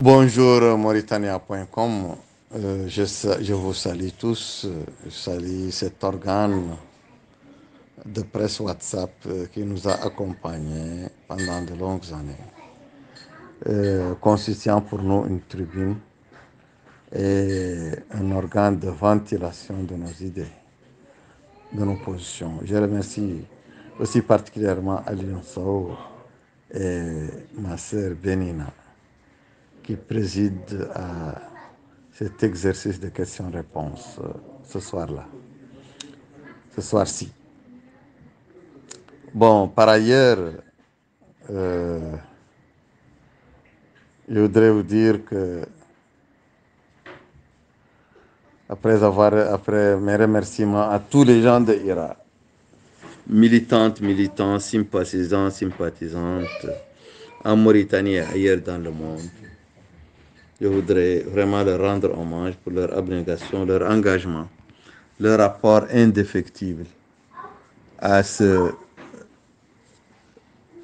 Bonjour Mauritania.com. Je vous salue tous. Je salue cet organe de presse WhatsApp qui nous a accompagnés pendant de longues années, constituant pour nous une tribune et un organe de ventilation de nos idées, de nos positions. Je remercie aussi particulièrement Alion Sow et ma sœur Benina qui préside à cet exercice de questions-réponses ce soir-là, ce soir-ci. Bon, par ailleurs, euh, je voudrais vous dire que après mes remerciements à tous les gens de l'Irak, militantes, militants, sympathisants, sympathisantes, en Mauritanie et ailleurs dans le monde, je voudrais vraiment leur rendre hommage pour leur abnégation, leur engagement, leur rapport indéfectible à ce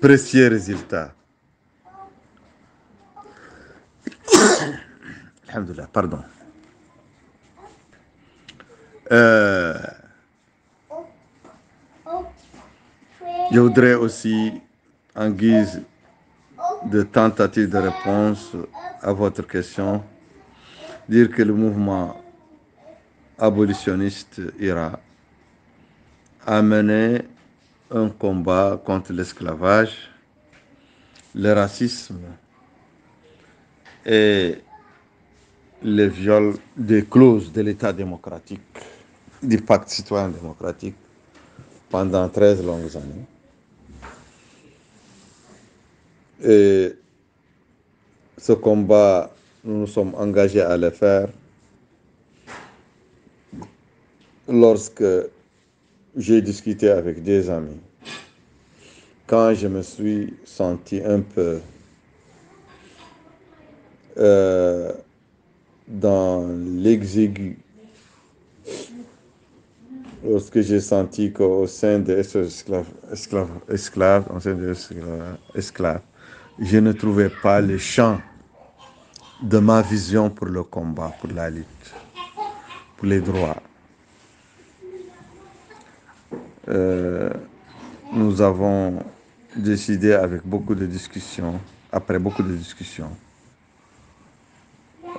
précieux résultat. Alhamdulillah, pardon. Je voudrais aussi, en guise de tentative de réponse à votre question, dire que le mouvement abolitionniste ira a mené un combat contre l'esclavage, le racisme et le viol des clauses de l'État démocratique, du pacte citoyen démocratique, pendant 13 longues années. Et ce combat, nous nous sommes engagés à le faire lorsque j'ai discuté avec des amis, quand je me suis senti un peu dans l'exigu, lorsque j'ai senti qu'au sein des esclaves, je ne trouvais pas le champ de ma vision pour le combat, pour la lutte, pour les droits. Nous avons décidé avec beaucoup de discussions, après beaucoup de discussions,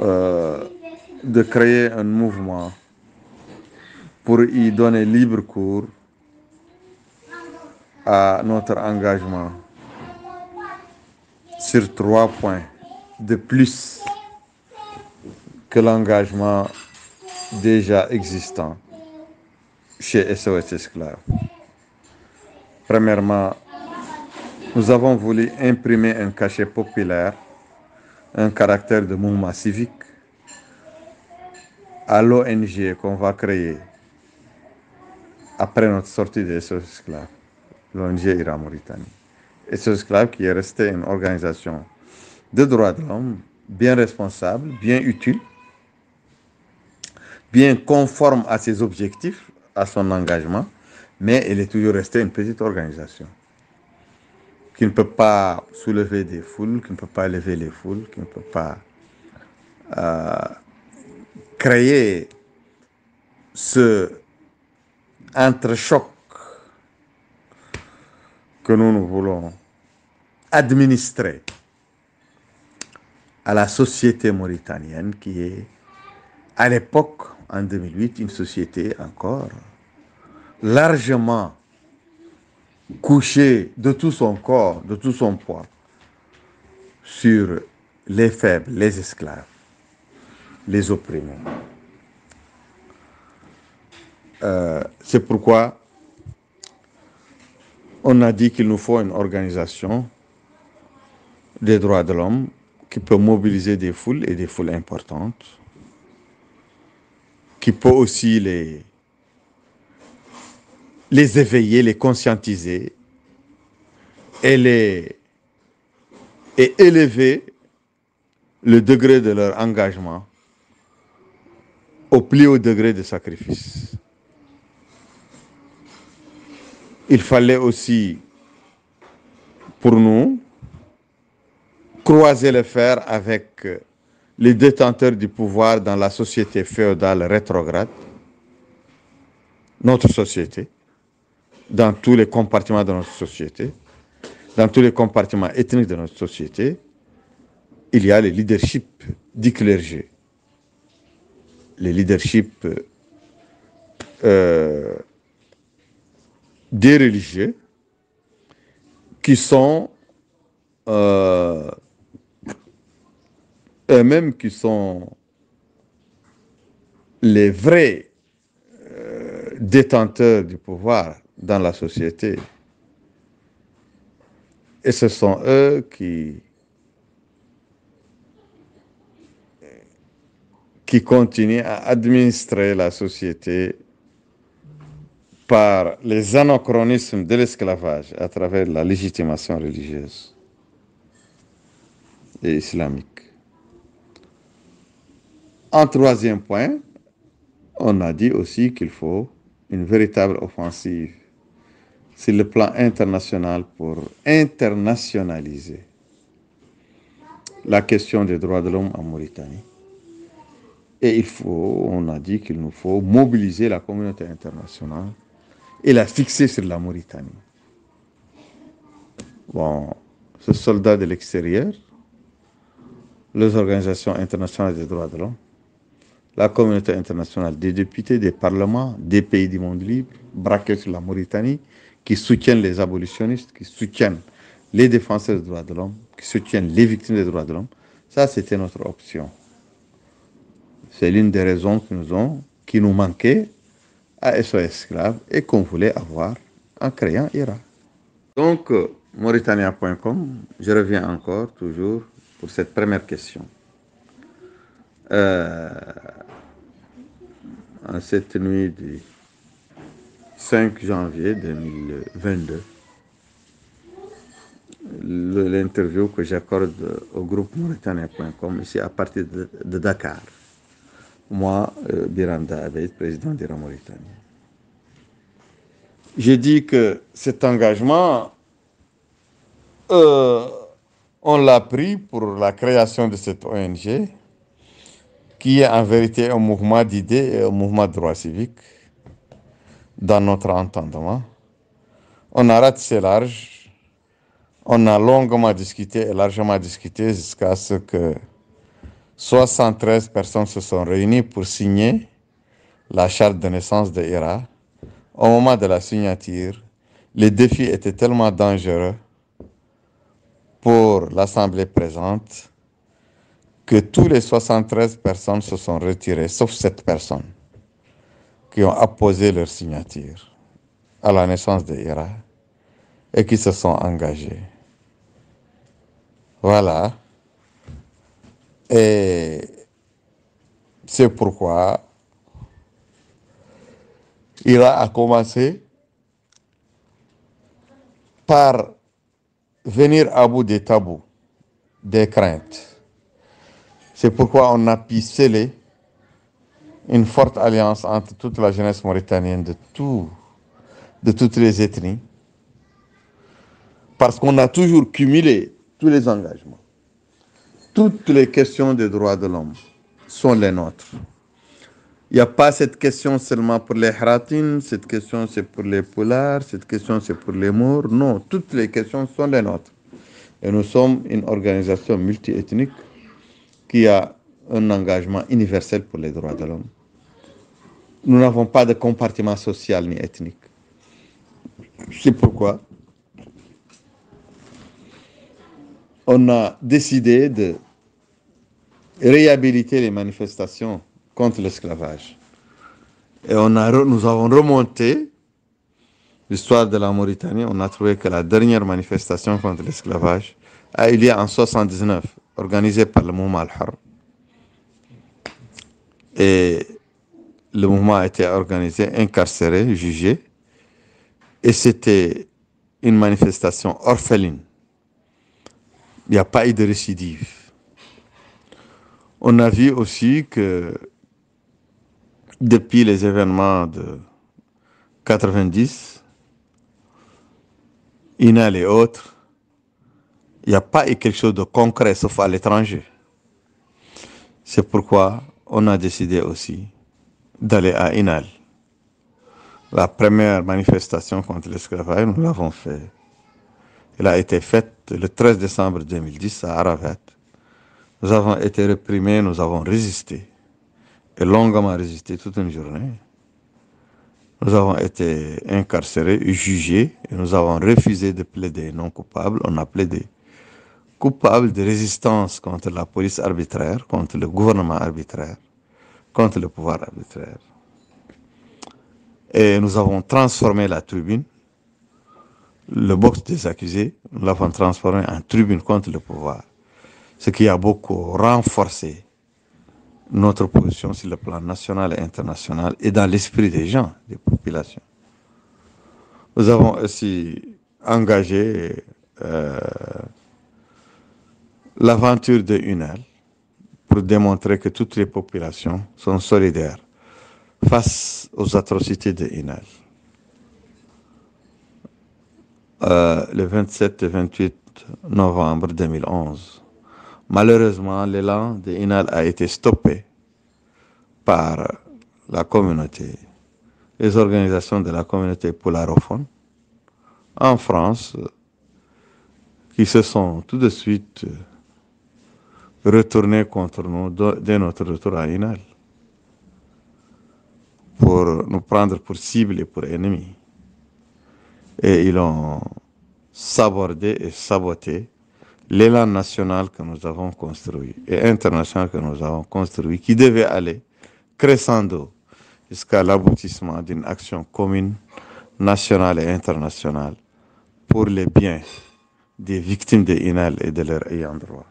de créer un mouvement pour y donner libre cours à notre engagement sur 3 points de plus que l'engagement déjà existant chez SOS Esclaves. Premièrement, nous avons voulu imprimer un cachet populaire, un caractère de mouvement civique à l'ONG qu'on va créer après notre sortie de SOS Esclaves, l'ONG IRA Mauritanie. SOS Esclaves qui est restée une organisation de droits de l'homme bien responsable, bien utile, bien conforme à ses objectifs, à son engagement, mais elle est toujours restée une petite organisation qui ne peut pas soulever des foules, qui ne peut pas lever les foules, qui ne peut pas créer ce entrechoc que nous voulons administrer à la société mauritanienne qui est, à l'époque, en 2008, une société encore largement couchée de tout son corps, de tout son poids, sur les faibles, les esclaves, les opprimés. C'est pourquoi on a dit qu'il nous faut une organisation des droits de l'homme qui peut mobiliser des foules et des foules importantes, qui peut aussi les éveiller, les conscientiser et élever le degré de leur engagement au plus haut degré de sacrifice. Il fallait aussi, pour nous, croiser le fer avec les détenteurs du pouvoir dans la société féodale rétrograde, notre société, dans tous les compartiments de notre société, dans tous les compartiments ethniques de notre société, il y a le leadership du clergé, le leadership des religieux qui sont eux-mêmes qui sont les vrais détenteurs du pouvoir dans la société. Et ce sont eux qui continuent à administrer la société par les anachronismes de l'esclavage à travers la légitimation religieuse et islamique. En troisième point, on a dit aussi qu'il faut une véritable offensive sur le plan international pour internationaliser la question des droits de l'homme en Mauritanie. Et on a dit qu'il nous faut mobiliser la communauté internationale et la fixer sur la Mauritanie. Bon, ce soldat de l'extérieur, les organisations internationales des droits de l'homme, la communauté internationale, des députés, des parlements, des pays du monde libre, braqués sur la Mauritanie, qui soutiennent les abolitionnistes, qui soutiennent les défenseurs des droits de l'homme, qui soutiennent les victimes des droits de l'homme. Ça, c'était notre option. C'est l'une des raisons qui nous manquait à SOS Esclaves et qu'on voulait avoir en créant IRA. Donc, Mauritania.com, je reviens encore toujours pour cette première question. En cette nuit du 5 janvier 2022, l'interview que j'accorde au groupe Mauritania.com ici à partir de Dakar. Moi, Biranda Abeid, président d'IRA Mauritanie. J'ai dit que cet engagement, on l'a pris pour la création de cette ONG, qui est en vérité un mouvement d'idées et un mouvement de droit civique, dans notre entendement. On a ratissé large, on a longuement discuté et largement discuté jusqu'à ce que 73 personnes se sont réunies pour signer la charte de naissance de IRA. Au moment de la signature, les défis étaient tellement dangereux pour l'Assemblée présente que tous les 73 personnes se sont retirées, sauf 7 personnes qui ont apposé leur signature à la naissance de IRA et qui se sont engagées. Voilà. Et c'est pourquoi IRA a commencé par venir à bout des tabous, des craintes. C'est pourquoi on a pu sceller une forte alliance entre toute la jeunesse mauritanienne de toutes les ethnies, parce qu'on a toujours cumulé tous les engagements. Toutes les questions des droits de l'homme sont les nôtres. Il n'y a pas cette question seulement pour les Haratines, cette question c'est pour les Poulars, cette question c'est pour les Maures. Non, toutes les questions sont les nôtres. Et nous sommes une organisation multiethnique qui a un engagement universel pour les droits de l'homme. Nous n'avons pas de compartiment social ni ethnique. C'est pourquoi on a décidé de réhabiliter les manifestations contre l'esclavage. Et nous avons remonté l'histoire de la Mauritanie. On a trouvé que la dernière manifestation contre l'esclavage a eu lieu en 1979, organisée par le mouvement Al-Harb. Et le mouvement a été organisé, incarcéré, jugé. Et c'était une manifestation orpheline. Il n'y a pas eu de récidive. On a vu aussi que depuis les événements de 90, INAL et autres, il n'y a pas eu quelque chose de concret, sauf à l'étranger. C'est pourquoi on a décidé aussi d'aller à Inal. La première manifestation contre l'esclavage, nous l'avons fait. Elle a été faite le 13 décembre 2010 à Ararat. Nous avons été réprimés, nous avons résisté. Et longuement résisté toute une journée. Nous avons été incarcérés, jugés, et nous avons refusé de plaider non coupable. On a plaidé coupable de résistance contre la police arbitraire, contre le gouvernement arbitraire, contre le pouvoir arbitraire. Et nous avons transformé la tribune, le box des accusés, nous l'avons transformé en tribune contre le pouvoir. Ce qui a beaucoup renforcé notre position sur le plan national et international et dans l'esprit des gens, des populations. Nous avons aussi engagé l'aventure de Unel pour démontrer que toutes les populations sont solidaires face aux atrocités de Unel. Le 27 et 28 novembre 2011, malheureusement, l'élan de Inal a été stoppé par la communauté, les organisations de la communauté polarophone en France, qui se sont tout de suite retournés contre nous dès notre retour à Inal pour nous prendre pour cible et pour ennemis. Et ils ont sabordé et saboté l'élan national que nous avons construit et international que nous avons construit, qui devait aller crescendo jusqu'à l'aboutissement d'une action commune, nationale et internationale pour les biens des victimes de Inal et de leurs ayants droit.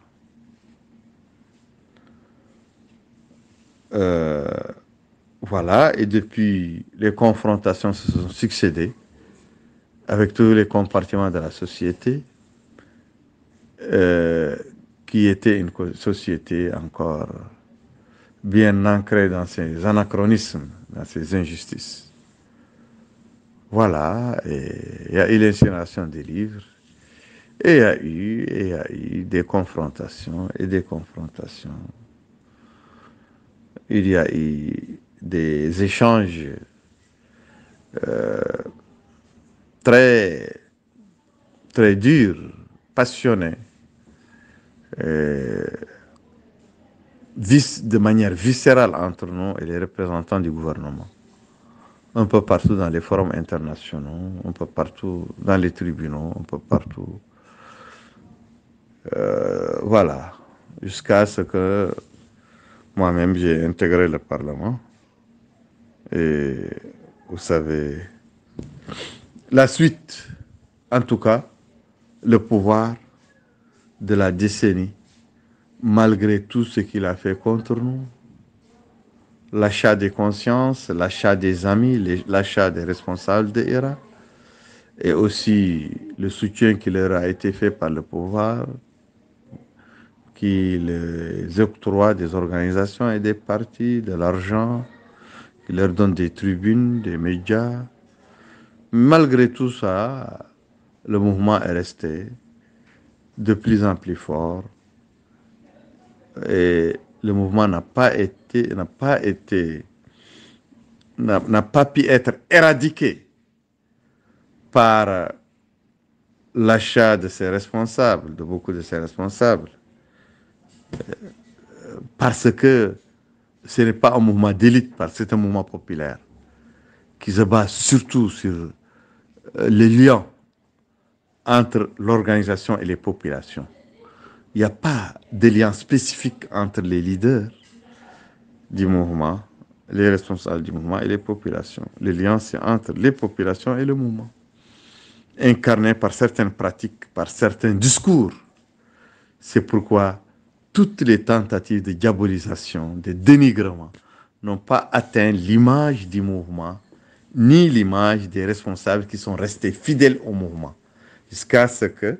Voilà, et depuis, les confrontations se sont succédées avec tous les compartiments de la société, qui était une société encore bien ancrée dans ses anachronismes, dans ses injustices. Voilà, et il y a eu l'incinération des livres, et il y a eu des confrontations et des confrontations. Il y a eu des échanges très, très durs, passionnés, de manière viscérale entre nous et les représentants du gouvernement. Un peu partout dans les forums internationaux, un peu partout dans les tribunaux, un peu partout. Voilà, jusqu'à ce que moi-même j'ai intégré le Parlement. Et vous savez, la suite, en tout cas, le pouvoir de la décennie, malgré tout ce qu'il a fait contre nous, l'achat des consciences, l'achat des amis, l'achat des responsables de l'IRA, et aussi le soutien qui leur a été fait par le pouvoir, qui les octroie des organisations et des partis, de l'argent, qui leur donne des tribunes, des médias. Malgré tout ça, le mouvement est resté de plus en plus fort et le mouvement n'a pas pu être éradiqué par l'achat de ses responsables, de beaucoup de ses responsables, parce que ce n'est pas un mouvement d'élite, parce que c'est un mouvement populaire qui se base surtout sur les liens entre l'organisation et les populations. Il n'y a pas de lien spécifique entre les leaders du mouvement, les responsables du mouvement et les populations. Le lien, c'est entre les populations et le mouvement, incarné par certaines pratiques, par certains discours. C'est pourquoi toutes les tentatives de diabolisation, de dénigrement, n'ont pas atteint l'image du mouvement, ni l'image des responsables qui sont restés fidèles au mouvement, jusqu'à ce que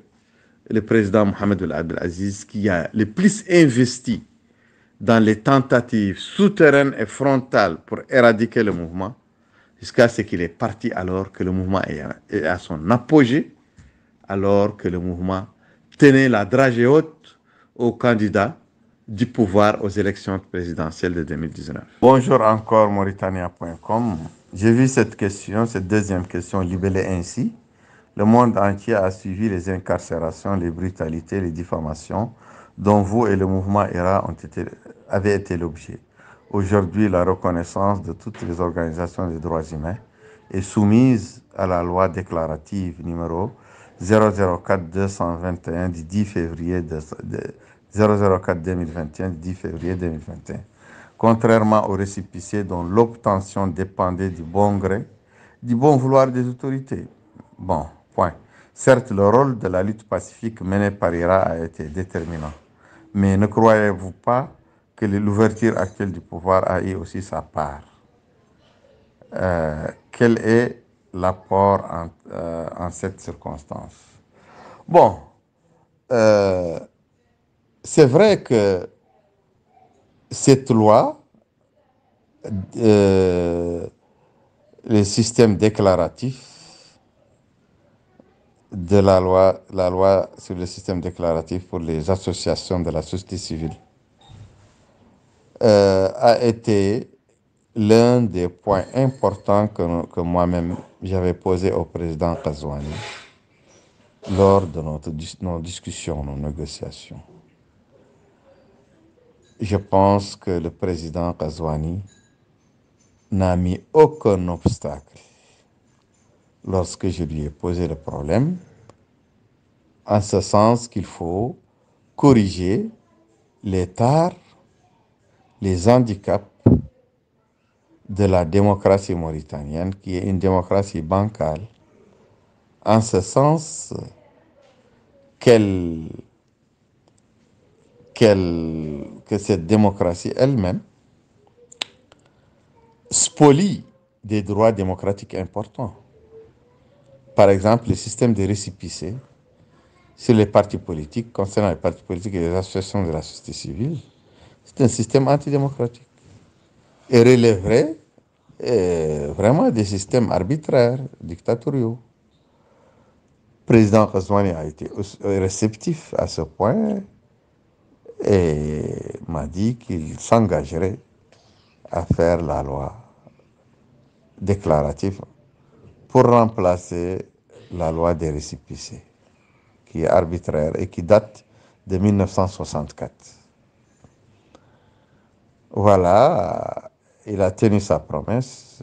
le président Mohamed El Abdelaziz, qui a le plus investi dans les tentatives souterraines et frontales pour éradiquer le mouvement, jusqu'à ce qu'il est parti alors que le mouvement est à son apogée, alors que le mouvement tenait la dragée haute aux candidats du pouvoir aux élections présidentielles de 2019. Bonjour encore Mauritania.com. J'ai vu cette question, cette deuxième question libellée ainsi. Le monde entier a suivi les incarcérations, les brutalités, les diffamations dont vous et le mouvement ERA avaient été l'objet. Aujourd'hui, la reconnaissance de toutes les organisations des droits humains est soumise à la loi déclarative numéro 004-221 du 10 février 004-2021 du 10 février 2021. Contrairement aux récépissés dont l'obtention dépendait du bon gré, du bon vouloir des autorités. Bon, point. Certes, le rôle de la lutte pacifique menée par IRA a été déterminant. Mais ne croyez-vous pas que l'ouverture actuelle du pouvoir a eu aussi sa part? Quel est l'apport en cette circonstance? Bon, c'est vrai que cette loi, le système déclaratif de la loi sur le système déclaratif pour les associations de la société civile, a été l'un des points importants que moi-même j'avais posé au président Ghazouani lors de nos discussions, nos négociations. Je pense que le président Ghazouani n'a mis aucun obstacle lorsque je lui ai posé le problème, en ce sens qu'il faut corriger les tares, les handicaps de la démocratie mauritanienne, qui est une démocratie bancale, en ce sens que cette démocratie elle-même spolie des droits démocratiques importants. Par exemple, le système de récépissé sur les partis politiques, concernant les partis politiques et les associations de la société civile, c'est un système antidémocratique et relèverait vraiment des systèmes arbitraires, dictatoriaux. Le président Ghazouani a été réceptif à ce point et m'a dit qu'il s'engagerait à faire la loi déclarative pour remplacer la loi des récépissés, qui est arbitraire et qui date de 1964. Voilà, il a tenu sa promesse.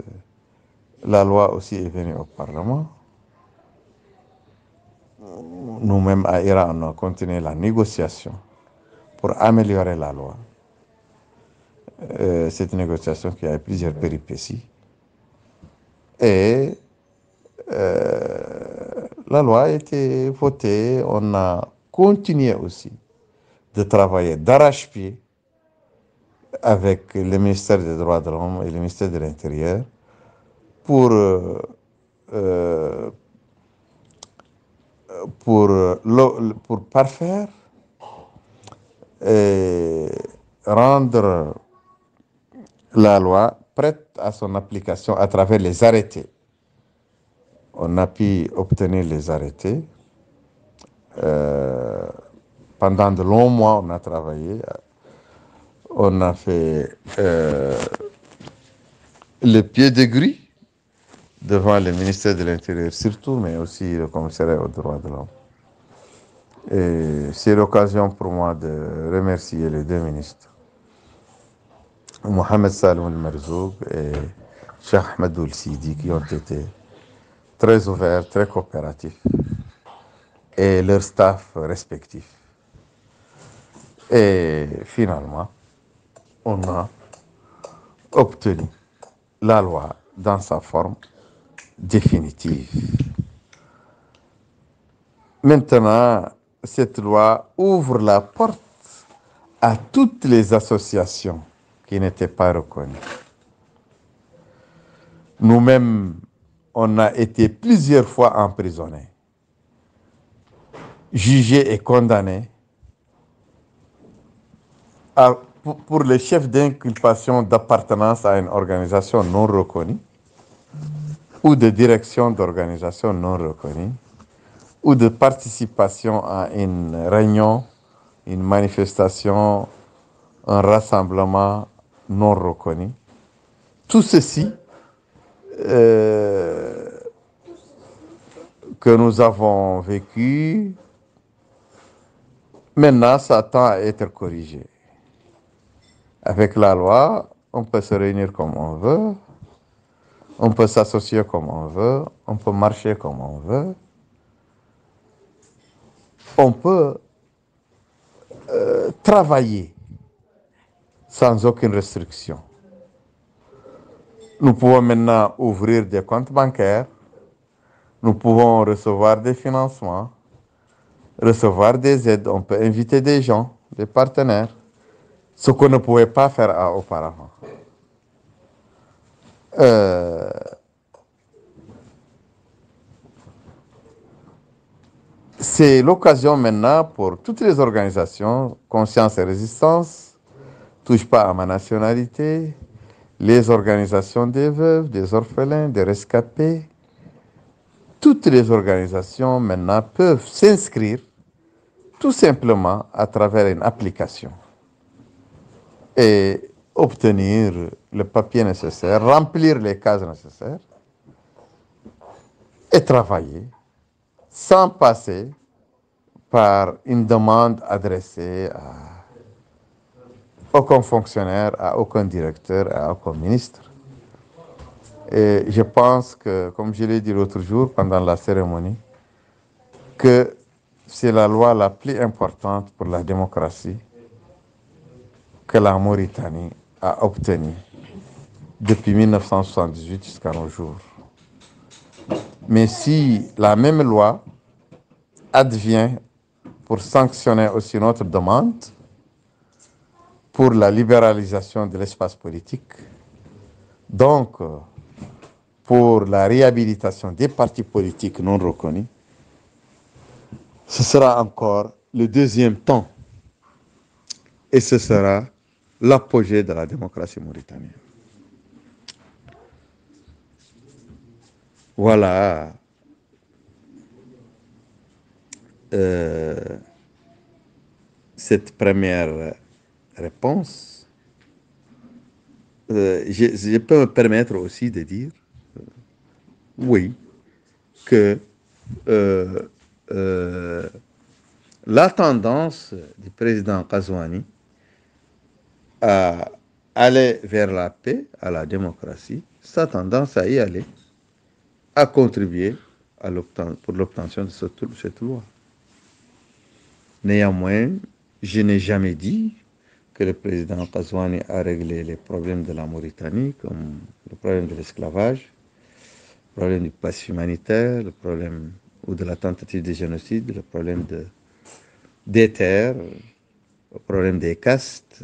La loi aussi est venue au Parlement. Nous-mêmes, à Iran, on a continué la négociation pour améliorer la loi. C'est une négociation qui a eu plusieurs péripéties. Et la loi a été votée. On a continué aussi de travailler d'arrache-pied avec le ministère des Droits de l'Homme et le ministère de l'Intérieur pour parfaire et rendre la loi prête à son application à travers les arrêtés. On a pu obtenir les arrêtés. Pendant de longs mois, on a travaillé. On a fait le pied de grue devant le ministère de l'Intérieur surtout, mais aussi le commissariat aux droits de l'homme. Et c'est l'occasion pour moi de remercier les deux ministres, Mohamed Salem El-Merzoug et Cheikh Ahmed Sidi, qui ont été très ouverts, très coopératifs, et leur staff respectif. Et finalement, on a obtenu la loi dans sa forme définitive. Maintenant, cette loi ouvre la porte à toutes les associations qui n'étaient pas reconnues. Nous-mêmes, on a été plusieurs fois emprisonnés, jugés et condamnés pour les chefs d'inculpation d'appartenance à une organisation non reconnue ou de direction d'organisation non reconnue ou de participation à une réunion, une manifestation un rassemblement non reconnu. Tout ceci que nous avons vécu, maintenant, ça tend à être corrigé. Avec la loi, on peut se réunir comme on veut, on peut s'associer comme on veut, on peut marcher comme on veut, on peut travailler sans aucune restriction. Nous pouvons maintenant ouvrir des comptes bancaires, nous pouvons recevoir des financements, recevoir des aides, on peut inviter des gens, des partenaires, ce qu'on ne pouvait pas faire auparavant. C'est l'occasion maintenant pour toutes les organisations, Conscience et Résistance, Touche pas à ma nationalité, les organisations des veuves, des orphelins, des rescapés, toutes les organisations maintenant peuvent s'inscrire tout simplement à travers une application et obtenir le papier nécessaire, remplir les cases nécessaires et travailler sans passer par une demande adressée à aucun fonctionnaire, à aucun directeur, à aucun ministre. Et je pense que, comme je l'ai dit l'autre jour pendant la cérémonie, que c'est la loi la plus importante pour la démocratie que la Mauritanie a obtenue depuis 1978 jusqu'à nos jours. Mais si la même loi advient pour sanctionner aussi notre demande pour la libéralisation de l'espace politique, donc pour la réhabilitation des partis politiques non reconnus, ce sera encore le deuxième temps et ce sera l'apogée de la démocratie mauritanienne. Voilà cette première réponse. Je peux me permettre aussi de dire, oui, que la tendance du président Ghazouani à aller vers la paix, à la démocratie, sa tendance à y aller, a contribué pour l'obtention de cette loi. Néanmoins, je n'ai jamais dit que le président Ghazouani a réglé les problèmes de la Mauritanie, comme le problème de l'esclavage, le problème du passif humanitaire, le problème ou de la tentative de génocide, le problème des terres, le problème des castes,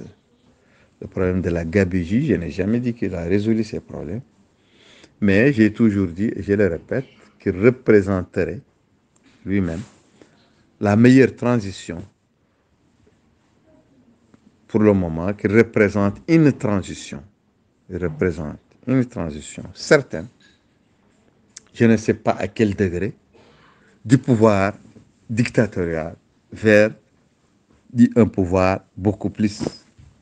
le problème de la gabegie. Je n'ai jamais dit qu'il a résolu ces problèmes. Mais j'ai toujours dit, et je le répète, qu'il représenterait lui-même la meilleure transition pour le moment, qu'il représente une transition. Il représente une transition certaine. Je ne sais pas à quel degré du pouvoir dictatorial vers un pouvoir beaucoup plus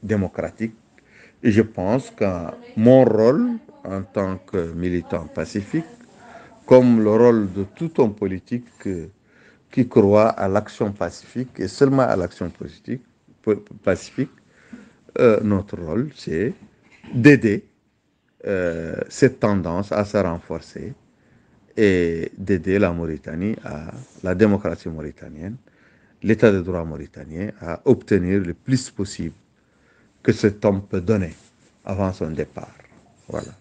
démocratique. Et je pense que mon rôle en tant que militant pacifique, comme le rôle de tout homme politique qui croit à l'action pacifique et seulement à l'action pacifique, notre rôle, c'est d'aider cette tendance à se renforcer et d'aider la Mauritanie, la démocratie mauritanienne, l'état de droit mauritanien à obtenir le plus possible que cet homme peut donner avant son départ. Voilà.